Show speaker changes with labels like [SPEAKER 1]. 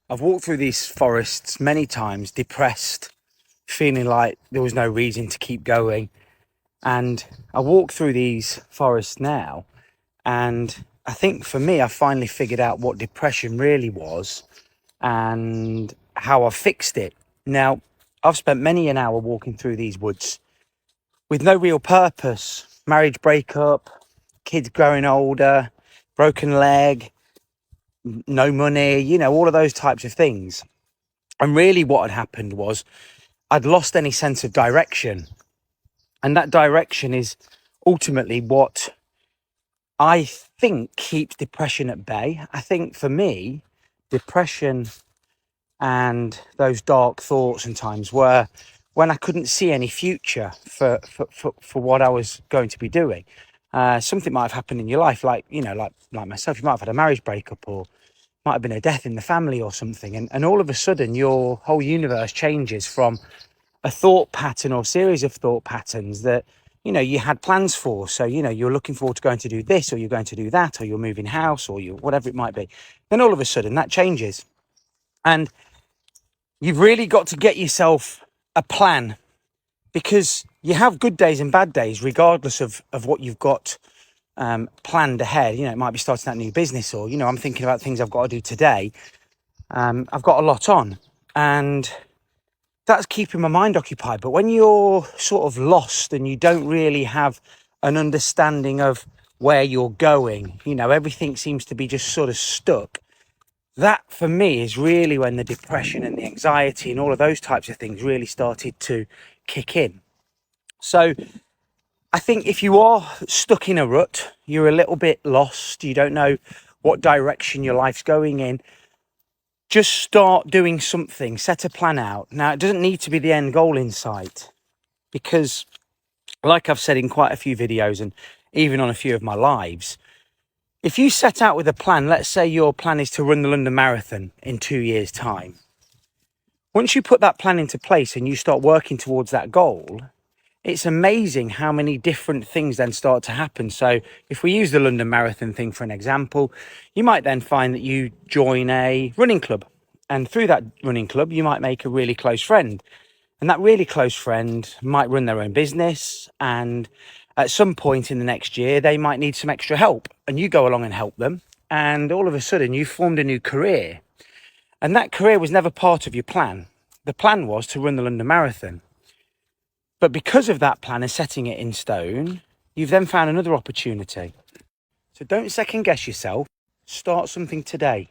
[SPEAKER 1] I've walked through these forests many times, depressed, feeling like there was no reason to keep going. And I walk through these forests now, and I think for me, I finally figured out what depression really was and how I fixed it. Now, I've spent many an hour walking through these woods with no real purpose. Marriage breakup, kids growing older, broken leg, no money, all of those types of things. And really what had happened was I'd lost any sense of direction. And that direction is ultimately what I think keeps depression at bay. I think for me, depression and those dark thoughts and times were when I couldn't see any future for what I was going to be doing. Something might have happened in your life, like myself. You might have had a marriage breakup, or might have been a death in the family or something, and all of a sudden your whole universe changes from a thought pattern or series of thought patterns that you had plans for. So you're looking forward to going to do this, or you're going to do that, or you're moving house, or you whatever it might be. Then all of a sudden that changes, and you've really got to get yourself a plan, because you have good days and bad days regardless of what you've got planned ahead. It might be starting that new business, or I'm thinking about things I've got to do today. I've got a lot on, and that's keeping my mind occupied. But when you're sort of lost and you don't really have an understanding of where you're going, everything seems to be just sort of stuck. That for me is really when the depression and the anxiety and all of those types of things really started to kick in. So I think if you are stuck in a rut, you're a little bit lost, you don't know what direction your life's going in, just start doing something, set a plan out. Now, it doesn't need to be the end goal in sight, because like I've said in quite a few videos and even on a few of my lives, if you set out with a plan, let's say your plan is to run the London Marathon in 2 years' time. Once you put that plan into place and you start working towards that goal, it's amazing how many different things then start to happen. So if we use the London Marathon thing for an example, you might then find that you join a running club. And through that running club, you might make a really close friend. And that really close friend might run their own business. And at some point in the next year, they might need some extra help. And you go along and help them. And all of a sudden, you've formed a new career. And that career was never part of your plan. The plan was to run the London Marathon. But because of that plan and setting it in stone, you've then found another opportunity. So don't second guess yourself. Start something today.